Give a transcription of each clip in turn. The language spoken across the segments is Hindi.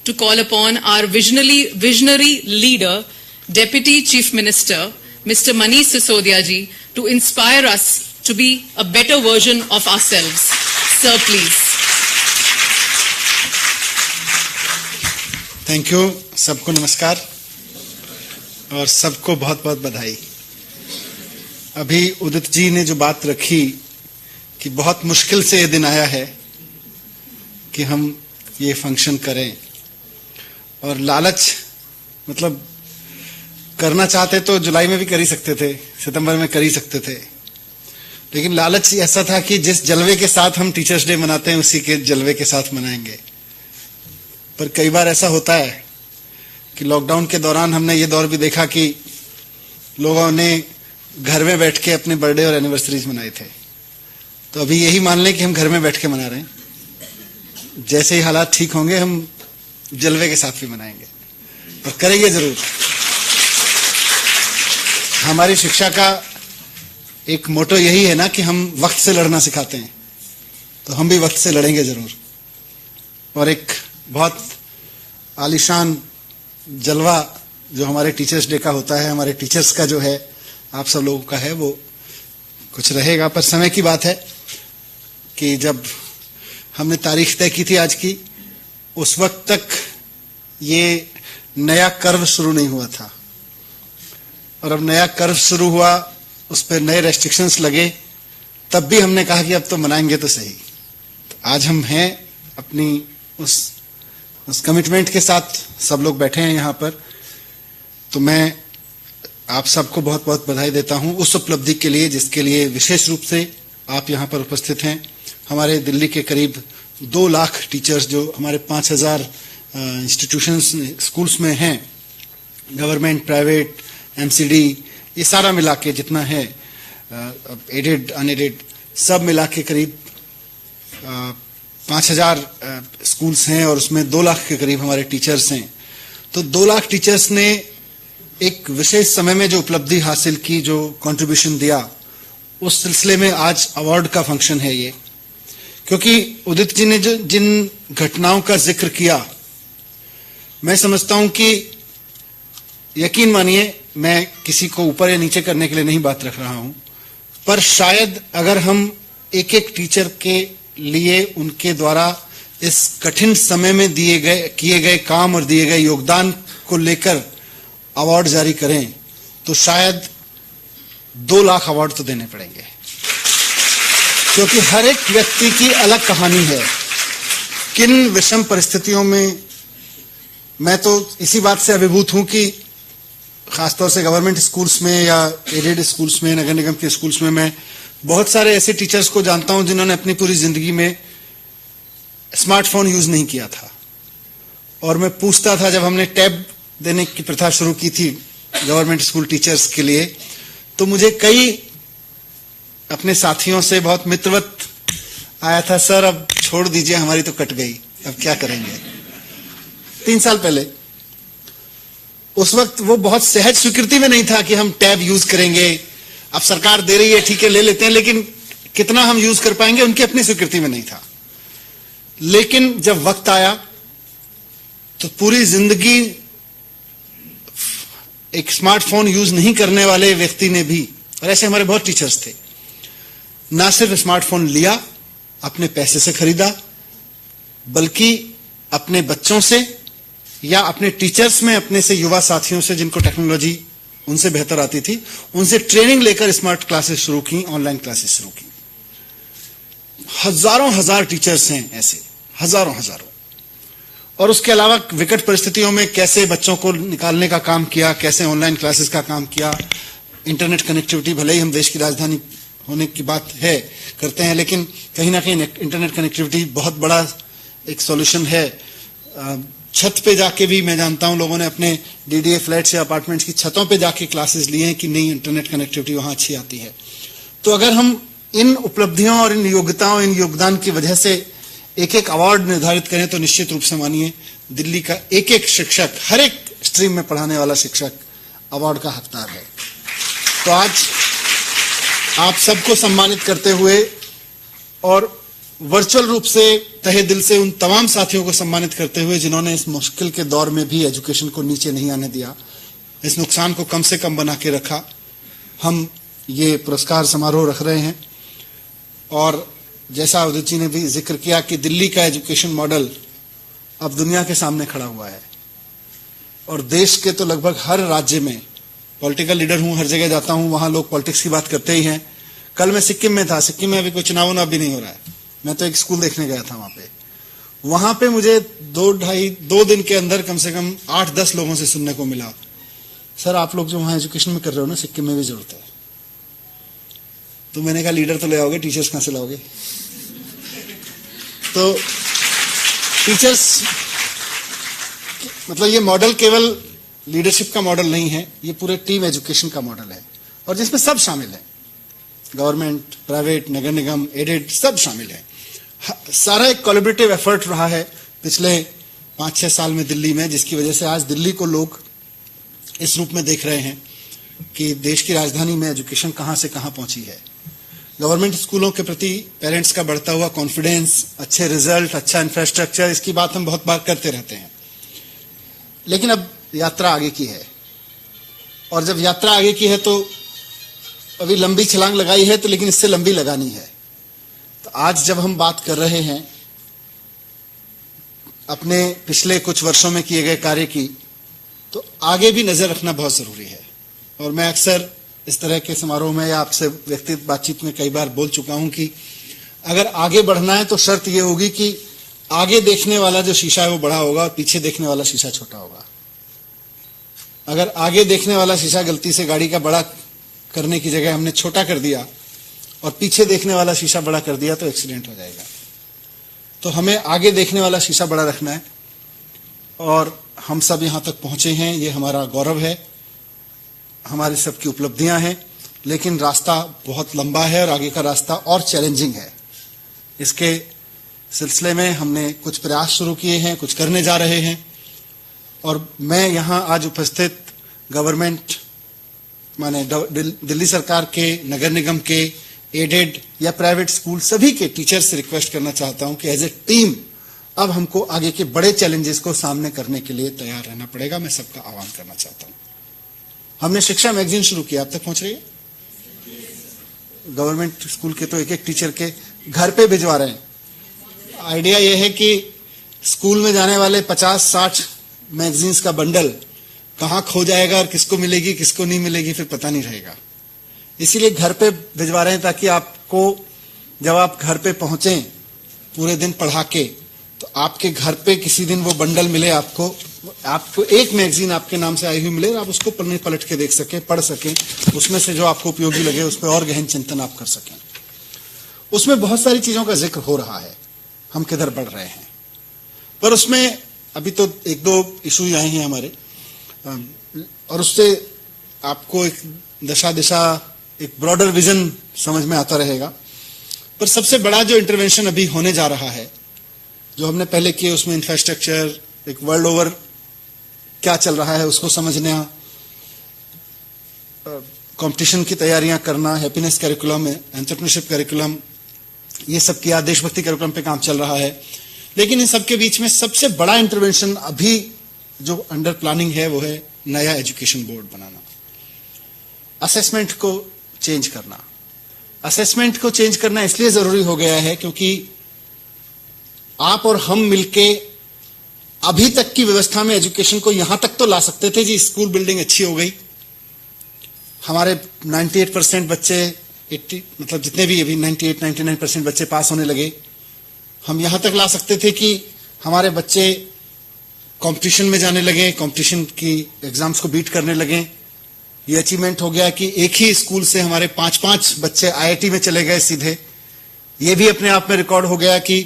to call upon our visionary leader, Deputy Chief Minister, Mr. Manish Sisodia ji, to inspire us to be a better version of ourselves. Sir, please. Thank you. सबको नमस्कार और सबको बहुत बहुत बधाई. अभी उदित जी ने जो बात रखी कि बहुत मुश्किल से ये दिन आया है कि हम ये फंक्शन करें, और लालच मतलब करना चाहते तो जुलाई में भी कर ही सकते थे, सितंबर में कर ही सकते थे, लेकिन लालच ऐसा था कि जिस जलवे के साथ हम टीचर्स डे मनाते हैं उसी के जलवे के साथ मनाएंगे. पर कई बार ऐसा होता है कि लॉकडाउन के दौरान हमने ये दौर भी देखा कि लोगों ने घर में बैठ के अपने बर्थडे और एनिवर्सरीज मनाए थे. तो अभी यही मान लें कि हम घर में बैठ के मना रहे हैं. जैसे ही हालात ठीक होंगे हम जलवे के साथ भी मनाएंगे और करेंगे जरूर. हमारी शिक्षा का एक मोटो यही है ना कि हम वक्त से लड़ना सिखाते हैं, तो हम भी वक्त से लड़ेंगे जरूर. और एक बहुत आलीशान जलवा जो हमारे टीचर्स डे का होता है, हमारे टीचर्स का जो है, आप सब लोगों का है, वो कुछ रहेगा. पर समय की बात है कि जब हमने तारीख तय की थी आज की, उस वक्त तक ये नया कर्व शुरू नहीं हुआ था, और अब नया कर्व शुरू हुआ, उस पर नए रेस्ट्रिक्शंस लगे, तब भी हमने कहा कि अब तो मनाएंगे तो सही. तो आज हम हैं अपनी उस कमिटमेंट के साथ, सब लोग बैठे हैं यहाँ पर. तो मैं आप सबको बहुत बहुत बधाई देता हूँ उस उपलब्धि के लिए जिसके लिए विशेष रूप से आप यहाँ पर उपस्थित हैं. हमारे दिल्ली के करीब 2 लाख टीचर्स जो हमारे 5,000 इंस्टीट्यूशंस स्कूल्स में हैं, गवर्नमेंट, प्राइवेट, एमसीडी, ये सारा मिला के जितना है, एडेड, अनएडेड, सब मिला के करीब 5,000 स्कूल्स हैं और उसमें 2 लाख के करीब हमारे टीचर्स हैं. तो 2 लाख टीचर्स ने एक विशेष समय में जो उपलब्धि हासिल की, जो कंट्रीब्यूशन दिया, उस सिलसिले में आज अवार्ड का फंक्शन है ये. क्योंकि उदित जी ने जो जिन घटनाओं का जिक्र किया, मैं समझता हूं कि यकीन मानिए मैं किसी को ऊपर या नीचे करने के लिए नहीं बात रख रहा हूं, पर शायद अगर हम एक एक टीचर के लिए उनके द्वारा इस कठिन समय में किए गए काम और दिए गए योगदान को लेकर अवार्ड जारी करें तो शायद 2 लाख अवार्ड तो देने पड़ेंगे. क्योंकि हर एक व्यक्ति की अलग कहानी है. किन विषम परिस्थितियों में, मैं तो इसी बात से अभिभूत हूं कि खासतौर से गवर्नमेंट स्कूल्स में या एडेड स्कूल्स में, नगर निगम के स्कूल्स में, मैं बहुत सारे ऐसे टीचर्स को जानता हूं जिन्होंने अपनी पूरी जिंदगी में स्मार्टफोन यूज नहीं किया था. और मैं पूछता था, जब हमने टैब देने की प्रथा शुरू की थी गवर्नमेंट स्कूल टीचर्स के लिए, तो मुझे कई अपने साथियों से बहुत मित्रवत आया था, सर अब छोड़ दीजिए, हमारी तो कट गई, अब क्या करेंगे. 3 साल पहले, उस वक्त वो बहुत सहज स्वीकृति में नहीं था कि हम टैब यूज करेंगे. अब सरकार दे रही है, ठीक है, ले लेते हैं, लेकिन कितना हम यूज कर पाएंगे, उनकी अपनी स्वीकृति में नहीं था. लेकिन जब वक्त आया तो पूरी जिंदगी एक स्मार्टफोन यूज नहीं करने वाले व्यक्ति ने भी, और ऐसे हमारे बहुत टीचर्स थे, ना सिर्फ स्मार्टफोन लिया, अपने पैसे से खरीदा, बल्कि अपने बच्चों से या अपने टीचर्स में अपने से युवा साथियों से जिनको टेक्नोलॉजी उनसे बेहतर आती थी, उनसे ट्रेनिंग लेकर स्मार्ट क्लासेस शुरू की, ऑनलाइन क्लासेस शुरू की. हजारों हजार टीचर्स हैं ऐसे, हजारों. और उसके अलावा विकट परिस्थितियों में कैसे बच्चों को निकालने का काम किया, कैसे ऑनलाइन क्लासेस का काम किया. इंटरनेट कनेक्टिविटी, भले ही हम देश की राजधानी होने की बात है करते हैं, लेकिन कहीं ना कहीं इंटरनेट कनेक्टिविटी बहुत बड़ा एक सॉल्यूशन है. छत पे जाके भी मैं जानता हूं लोगों ने अपने डीडीए फ्लैट्स या अपार्टमेंट्स की छतों पे जाके क्लासेस लिए हैं कि नहीं, इंटरनेट कनेक्टिविटी वहां अच्छी आती है. तो अगर हम इन उपलब्धियों और इन योग्यताओं, इन योगदान की वजह से एक एक अवार्ड निर्धारित करें तो निश्चित रूप से मानिए दिल्ली का एक एक शिक्षक, हर एक स्ट्रीम में पढ़ाने वाला शिक्षक अवार्ड का हकदार है. तो आज आप सबको सम्मानित करते हुए और वर्चुअल रूप से तहे दिल से उन तमाम साथियों को सम्मानित करते हुए जिन्होंने इस मुश्किल के दौर में भी एजुकेशन को नीचे नहीं आने दिया, इस नुकसान को कम से कम बना के रखा। हम ये पुरस्कार समारोह रख रहे हैं और जैसा उदित जी ने भी जिक्र किया कि दिल्ली का एजुकेशन मॉडल अब दुनिया के सामने खड़ा हुआ है और देश के तो लगभग हर राज्य में, पॉलिटिकल लीडर हूं, हर जगह जाता हूं, वहां लोग पॉलिटिक्स की बात करते ही हैं। कल मैं सिक्किम में था, सिक्किम में अभी कोई चुनाव भी नहीं हो रहा है, मैं तो एक स्कूल देखने गया था वहां पे मुझे 2 दिन के अंदर कम से कम 8-10 लोगों से सुनने को मिला, सर आप लोग जो वहां एजुकेशन में कर रहे हो ना, सिक्किम में भी जरूरत है। तो मैंने कहा लीडर तो ले आओगे, टीचर्स कहां से लाओगे? तो टीचर्स मतलब ये मॉडल केवल लीडरशिप का मॉडल नहीं है, ये पूरे टीम एजुकेशन का मॉडल है और जिसमें सब शामिल है, गवर्नमेंट, प्राइवेट, नगर निगम, एडेड, सब शामिल है। सारा एक कोलैबोरेटिव एफर्ट रहा है पिछले 5-6 साल में दिल्ली में, जिसकी वजह से आज दिल्ली को लोग इस रूप में देख रहे हैं कि देश की राजधानी में एजुकेशन कहां से कहां पहुंची है। गवर्नमेंट स्कूलों के प्रति पेरेंट्स का बढ़ता हुआ कॉन्फिडेंस, अच्छे रिजल्ट, अच्छा इंफ्रास्ट्रक्चर, इसकी बात हम बहुत बार करते रहते हैं। लेकिन अब यात्रा आगे की है और जब यात्रा आगे की है तो अभी लंबी छलांग लगाई है, तो लेकिन इससे लंबी लगानी है। तो आज जब हम बात कर रहे हैं अपने पिछले कुछ वर्षों में किए गए कार्य की, तो आगे भी नजर रखना बहुत जरूरी है। और मैं अक्सर इस तरह के समारोह में या आपसे व्यक्तिगत बातचीत में कई बार बोल चुका हूं कि अगर आगे बढ़ना है तो शर्त यह होगी कि आगे देखने वाला जो शीशा है वो बड़ा होगा और पीछे देखने वाला शीशा छोटा होगा। अगर आगे देखने वाला शीशा गलती से गाड़ी का बड़ा करने की जगह हमने छोटा कर दिया और पीछे देखने वाला शीशा बड़ा कर दिया तो एक्सीडेंट हो जाएगा। तो हमें आगे देखने वाला शीशा बड़ा रखना है और हम सब यहां तक पहुंचे हैं, ये हमारा गौरव है, हमारी सबकी उपलब्धियां हैं, लेकिन रास्ता बहुत लंबा है और आगे का रास्ता और चैलेंजिंग है। इसके सिलसिले में हमने कुछ प्रयास शुरू किए हैं, कुछ करने जा रहे हैं और मैं यहां आज उपस्थित गवर्नमेंट माने दिल्ली सरकार के, नगर निगम के, एडेड या प्राइवेट स्कूल सभी के टीचर से रिक्वेस्ट करना चाहता हूं कि एज ए टीम अब हमको आगे के बड़े चैलेंजेस को सामने करने के लिए तैयार रहना पड़ेगा। मैं सबका आह्वान करना चाहता हूं। हमने शिक्षा मैगजीन शुरू किया, अब तक पहुंच रही है। गवर्नमेंट स्कूल के तो एक टीचर के घर पे भिजवा रहे हैं। आइडिया यह है कि स्कूल में जाने वाले 50-60 मैगजीन्स का बंडल कहां खो जाएगा और किसको मिलेगी किसको नहीं मिलेगी फिर पता नहीं रहेगा। इसीलिए घर पे भिजवा रहे हैं ताकि आपको जब आप घर पे पहुंचे पूरे दिन पढ़ा के, तो आपके घर पे किसी दिन वो बंडल मिले, आपको एक मैगजीन आपके नाम से आई हुई मिले और आप उसको पलट के देख सकें, पढ़ सकें, उसमें से जो आपको उपयोगी लगे उस पर और गहन चिंतन आप कर सकें। उसमें बहुत सारी चीजों का जिक्र हो रहा है, हम किधर बढ़ रहे हैं, पर उसमें अभी तो 1-2 इशू आए हैं हमारे और उससे आपको एक दिशा एक ब्रॉडर विजन समझ में आता रहेगा। पर सबसे बड़ा जो इंटरवेंशन अभी होने जा रहा है, जो हमने पहले किए, उसमें इंफ्रास्ट्रक्चर, एक वर्ल्ड ओवर क्या चल रहा है उसको समझना, कंपटीशन की तैयारियां करना, हैप्पीनेस करिकुलम, एंटरप्रेन्योरशिप करिकुलम, ये सब किया, देशभक्ति करिकुलम पे काम चल रहा है। लेकिन इन सबके बीच में सबसे बड़ा इंटरवेंशन अभी जो अंडर प्लानिंग है वो है नया एजुकेशन बोर्ड बनाना, असेसमेंट को चेंज करना। असेसमेंट को चेंज करना इसलिए जरूरी हो गया है क्योंकि आप और हम मिलके अभी तक की व्यवस्था में एजुकेशन को यहां तक तो ला सकते थे जी, स्कूल बिल्डिंग अच्छी हो गई, हमारे 98% बच्चे, 80 मतलब जितने भी अभी 98-99% बच्चे पास होने लगे। हम यहां तक ला सकते थे कि हमारे बच्चे कंपटीशन में जाने लगे, कंपटीशन की एग्जाम्स को बीट करने लगे। ये अचीवमेंट हो गया कि एक ही स्कूल से हमारे 5-5 बच्चे आईआईटी में चले गए सीधे। ये भी अपने आप में रिकॉर्ड हो गया कि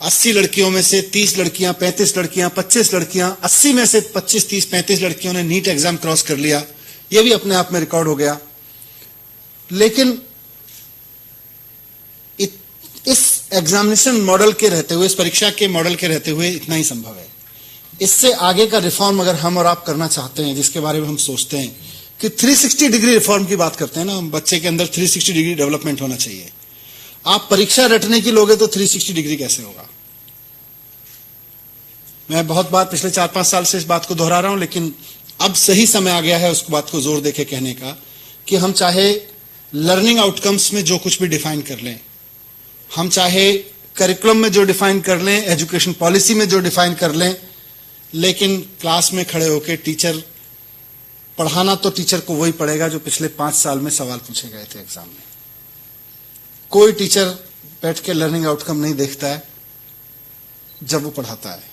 80 लड़कियों में से 30 लड़कियां, 35 लड़कियां, 25 लड़कियां, 80 में से 25, 30, 35 लड़कियों ने नीट एग्जाम क्रॉस कर लिया। ये भी अपने आप में रिकॉर्ड हो गया। लेकिन इस एग्जामिनेशन मॉडल के रहते हुए, इस परीक्षा के मॉडल के रहते हुए इतना ही संभव है। इससे आगे का रिफॉर्म अगर हम और आप करना चाहते हैं, जिसके बारे में हम सोचते हैं कि 360 डिग्री रिफॉर्म की बात करते हैं ना हम, बच्चे के अंदर 360 डिग्री डेवलपमेंट होना चाहिए आप परीक्षा रटने की लोगे तो 360 डिग्री कैसे होगा? मैं बहुत बार पिछले 4-5 साल से इस बात को दोहरा रहा हूं, लेकिन अब सही समय आ गया है उस बात को जोर देके कहने का कि हम चाहे लर्निंग आउटकम्स में जो कुछ भी डिफाइन कर लें, हम चाहे करिकुलम में जो डिफाइन कर लें, एजुकेशन पॉलिसी में जो डिफाइन कर लें, लेकिन क्लास में खड़े होकर टीचर पढ़ाना तो टीचर को वही पड़ेगा जो पिछले 5 साल में सवाल पूछे गए थे एग्जाम में। कोई टीचर बैठ के लर्निंग आउटकम नहीं देखता है जब वो पढ़ाता है।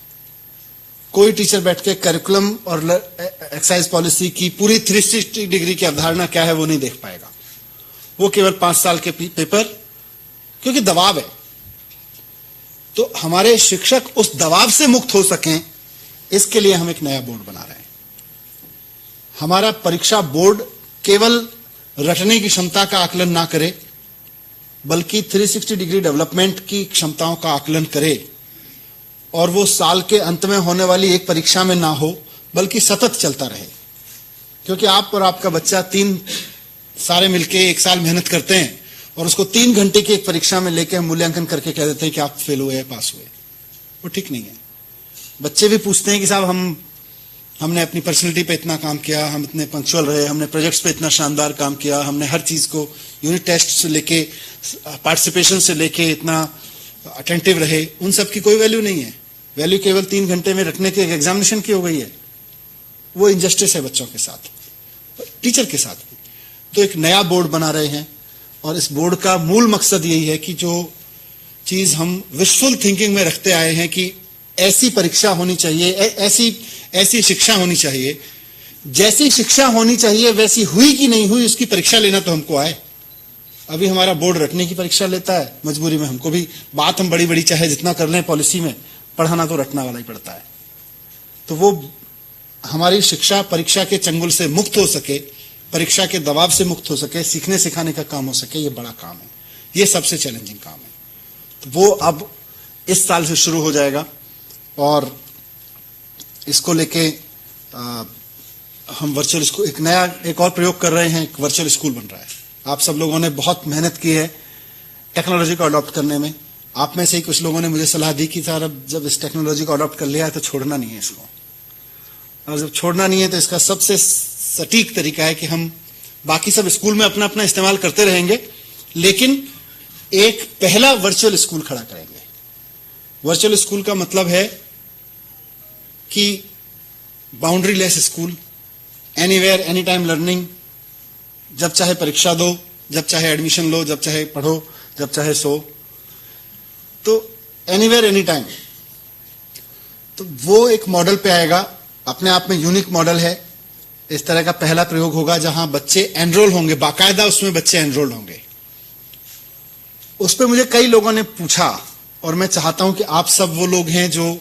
कोई टीचर बैठ के करिकुलम और एक्साइज पॉलिसी की पूरी 360 डिग्री की अवधारणा क्या है वो नहीं देख पाएगा। वो केवल 5 साल के पेपर, क्योंकि दबाव है। तो हमारे शिक्षक उस दबाव से मुक्त हो सकें, इसके लिए हम एक नया बोर्ड बना रहे हैं। हमारा परीक्षा बोर्ड केवल रटने की क्षमता का आकलन ना करे, बल्कि 360 डिग्री डेवलपमेंट की क्षमताओं का आकलन करे, और वो साल के अंत में होने वाली एक परीक्षा में ना हो, बल्कि सतत चलता रहे। क्योंकि आप और आपका बच्चा 3 सारे मिलके 1 साल मेहनत करते हैं और उसको 3 घंटे की एक परीक्षा में लेके मूल्यांकन करके कह देते हैं कि आप फेल हुए या पास हुए। वो ठीक नहीं है। बच्चे भी पूछते हैं कि साहब हमने अपनी पर्सनैलिटी पे इतना काम किया, हम इतने पंक्चुअल रहे, हमने प्रोजेक्ट्स पे इतना शानदार काम किया, हमने हर चीज को यूनिट टेस्ट से लेके पार्टिसिपेशन से लेके इतना अटेंटिव रहे। उन सब की कोई वैल्यू नहीं है। वैल्यू केवल 3 घंटे में रखने के एग्जामिनेशन की हो गई है। वो इनजस्टिस है बच्चों के साथ, टीचर के साथ भी। तो एक नया बोर्ड बना रहे हैं, और इस बोर्ड का मूल मकसद यही है कि जो चीज हम विशफुल थिंकिंग में रखते आए हैं कि ऐसी परीक्षा होनी चाहिए, ऐसी शिक्षा होनी चाहिए, जैसी शिक्षा होनी चाहिए वैसी हुई कि नहीं हुई उसकी परीक्षा लेना तो हमको आए। अभी हमारा बोर्ड रटने की परीक्षा लेता है, मजबूरी में हमको भी बात हम बड़ी बड़ी चाहे जितना कर लें पॉलिसी में, पढ़ाना तो रटना वाला ही पड़ता है। तो वो हमारी शिक्षा परीक्षा के चंगुल से मुक्त हो सके, परीक्षा के दबाव से मुक्त हो सके, सीखने सिखाने का काम हो सके, ये बड़ा काम है, ये सबसे चैलेंजिंग काम है। तो वो अब इस साल से शुरू हो जाएगा, और इसको लेके हम वर्चुअल स्कूल एक और प्रयोग कर रहे हैं। एक वर्चुअल स्कूल बन रहा है। आप सब लोगों ने बहुत मेहनत की है टेक्नोलॉजी को अडॉप्ट करने में। आप में से ही कुछ लोगों ने मुझे सलाह दी कि सर अब जब इस टेक्नोलॉजी को अडॉप्ट कर लिया है तो छोड़ना नहीं है इसको, और जब छोड़ना नहीं है तो इसका सबसे सटीक तरीका है कि हम बाकी सब स्कूल में अपना अपना इस्तेमाल करते रहेंगे, लेकिन एक पहला वर्चुअल स्कूल खड़ा करेंगे। वर्चुअल स्कूल का मतलब है कि boundary less school, anywhere any time learning, जब चाहे परीक्षा दो, जब चाहे एडमिशन लो, जब चाहे पढ़ो, जब चाहे सो, तो एनीवेयर एनी टाइम। तो वो एक मॉडल पे आएगा, अपने आप में यूनिक मॉडल है। इस तरह का पहला प्रयोग होगा जहां बच्चे एनरोल होंगे, बाकायदा उसमें बच्चे एनरोल होंगे। उस पर मुझे कई लोगों ने पूछा, और मैं चाहता हूं कि आप सब वो लोग हैं जो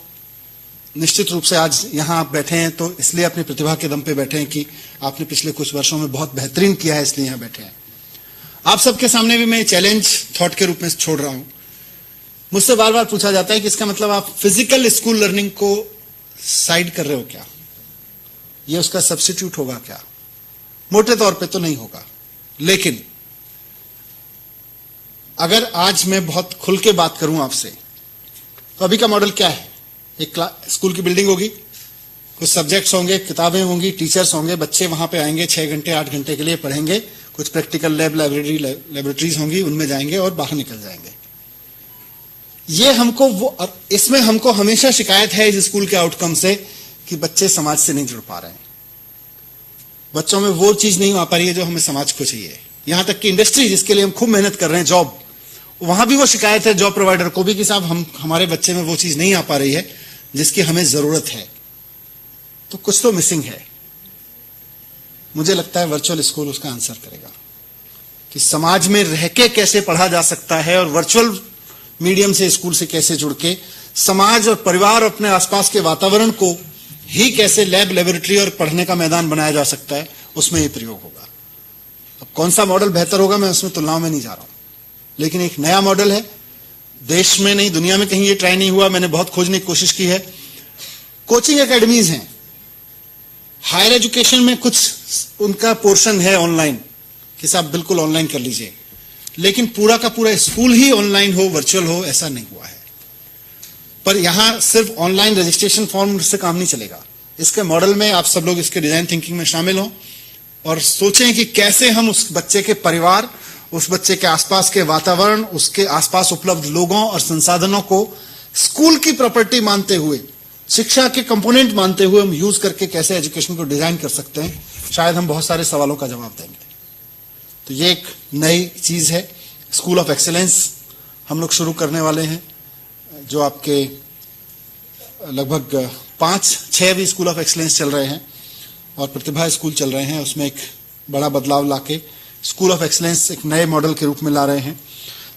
निश्चित रूप से आज यहां आप बैठे हैं तो इसलिए अपनी प्रतिभा के दम पे बैठे हैं कि आपने पिछले कुछ वर्षों में बहुत बेहतरीन किया है, इसलिए यहां बैठे हैं। आप सबके सामने भी मैं चैलेंज थॉट के रूप में छोड़ रहा हूं। मुझसे बार बार पूछा जाता है कि इसका मतलब आप फिजिकल स्कूल लर्निंग को साइड कर रहे हो क्या, ये उसका सब्स्टिट्यूट होगा क्या? मोटे तौर पे तो नहीं होगा, लेकिन अगर आज मैं बहुत खुल के बात करूं आपसे, तो अभी का मॉडल क्या है? एक स्कूल की बिल्डिंग होगी, कुछ सब्जेक्ट्स होंगे, किताबें होंगी, टीचर्स होंगे, बच्चे वहां पे आएंगे, 6 घंटे 8 घंटे के लिए पढ़ेंगे, कुछ प्रैक्टिकल लेबोरेटरीज होंगी, उनमें जाएंगे और बाहर निकल जाएंगे। ये हमको इसमें हमको हमेशा शिकायत है इस स्कूल के आउटकम से कि बच्चे समाज से नहीं जुड़ पा रहे हैं, बच्चों में वो चीज नहीं आ पा रही है जो हमें समाज को चाहिए। यहां तक कि इंडस्ट्री जिसके लिए हम खूब मेहनत कर रहे हैं, जॉब, वहां भी वो शिकायत है जॉब प्रोवाइडर को भी कि साहब हमारे बच्चे में वो चीज नहीं आ पा रही है जिसकी हमें जरूरत है। तो कुछ तो मिसिंग है। मुझे लगता है वर्चुअल स्कूल उसका आंसर करेगा कि समाज में रह के कैसे पढ़ा जा सकता है, और वर्चुअल मीडियम से स्कूल से कैसे जुड़ के समाज और परिवार अपने आसपास के वातावरण को ही कैसे लैब, लेबोरेटरी और पढ़ने का मैदान बनाया जा सकता है, उसमें यह प्रयोग होगा। अब कौन सा मॉडल बेहतर होगा मैं उसमें तुलनाओं में नहीं जा रहा हूं, लेकिन एक नया मॉडल है। देश में नहीं, दुनिया में कहीं ये ट्राई नहीं हुआ। मैंने बहुत खोजने की कोशिश की है। कोचिंग एकेडमीज हैं, हायर एजुकेशन में कुछ उनका पोर्शन है ऑनलाइन कि साहब बिल्कुल ऑनलाइन कर लीजिए, लेकिन पूरा का पूरा स्कूल ही ऑनलाइन हो, वर्चुअल हो, ऐसा नहीं हुआ है। पर यहां सिर्फ ऑनलाइन रजिस्ट्रेशन फॉर्म से काम नहीं चलेगा। इसके मॉडल में आप सब लोग इसके डिजाइन थिंकिंग में शामिल हों और सोचें कि कैसे हम उस बच्चे के परिवार, उस बच्चे के आसपास के वातावरण, उसके आसपास उपलब्ध लोगों और संसाधनों को स्कूल की प्रॉपर्टी मानते हुए, शिक्षा के कंपोनेंट मानते हुए हम यूज करके कैसे एजुकेशन को डिजाइन कर सकते हैं। शायद हम बहुत सारे सवालों का जवाब देंगे। तो ये एक नई चीज है। स्कूल ऑफ एक्सीलेंस हम लोग शुरू करने वाले हैं, जो आपके लगभग 5-6 भी स्कूल ऑफ एक्सीलेंस चल रहे हैं और प्रतिभा स्कूल चल रहे हैं। उसमें एक बड़ा बदलाव लाके स्कूल ऑफ एक्सीलेंस एक नए मॉडल के रूप में ला रहे हैं।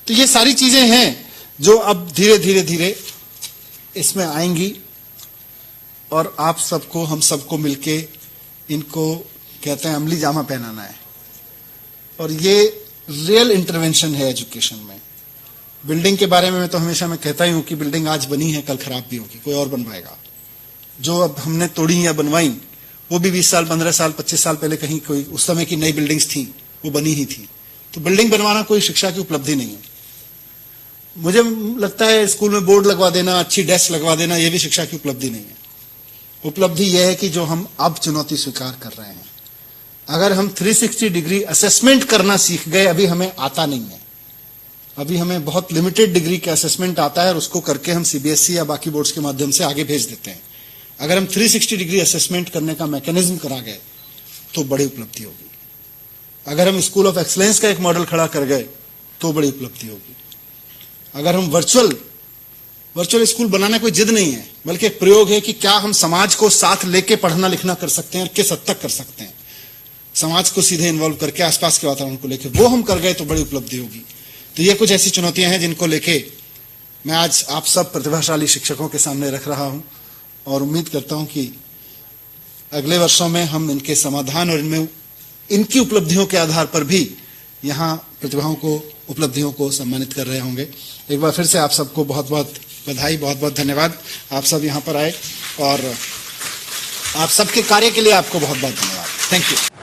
तो ये सारी चीजें हैं जो अब धीरे धीरे धीरे इसमें आएंगी और आप सबको, हम सबको मिलके इनको कहते हैं अमली जामा पहनाना है। और ये रियल इंटरवेंशन है एजुकेशन में। बिल्डिंग के बारे में मैं तो हमेशा मैं कहता ही हूं कि बिल्डिंग आज बनी है, कल खराब भी होगी, कोई और बनवाएगा। जो अब हमने तोड़ी या बनवाई वो भी 20 साल, 15 साल, 25 साल पहले कहीं कोई उस समय की नई बिल्डिंग्स थी, वो बनी ही थी। तो बिल्डिंग बनवाना कोई शिक्षा की उपलब्धि नहीं है। मुझे लगता है स्कूल में बोर्ड लगवा देना, अच्छी डेस्क लगवा देना, यह भी शिक्षा की उपलब्धि नहीं है। उपलब्धि यह है कि जो हम अब चुनौती स्वीकार कर रहे हैं। अगर हम 360 डिग्री असेसमेंट करना सीख गए, अभी हमें आता नहीं है। अभी हमें बहुत लिमिटेड डिग्री का असेसमेंट आता है और उसको करके हम सीबीएसई या बाकी बोर्ड्स के माध्यम से आगे भेज देते हैं। अगर हम 360 डिग्री असेसमेंट करने का मैकेनिज्म करा गए तो बड़ी उपलब्धि होगी। अगर हम स्कूल ऑफ एक्सीलेंस का एक मॉडल खड़ा कर गए तो बड़ी उपलब्धि होगी। अगर हम वर्चुअल स्कूल बनाना कोई जिद नहीं है, बल्कि एक प्रयोग है कि क्या हम समाज को साथ लेके पढ़ना लिखना कर सकते हैं और किस हद तक कर सकते हैं। समाज को सीधे इन्वॉल्व करके आसपास के वातावरण को लेके वो हम कर गए तो बड़ी उपलब्धि होगी। तो ये कुछ ऐसी चुनौतियां हैं जिनको लेके मैं आज आप सब प्रतिभाशाली शिक्षकों के सामने रख रहा हूं और उम्मीद करता हूं कि अगले वर्षों में हम इनके समाधान और इनमें इनकी उपलब्धियों के आधार पर भी यहाँ प्रतिभाओं को, उपलब्धियों को सम्मानित कर रहे होंगे। एक बार फिर से आप सबको बहुत बहुत बधाई, बहुत बहुत धन्यवाद। आप सब यहाँ पर आए और आप सबके कार्य के लिए आपको बहुत बहुत धन्यवाद। Thank you.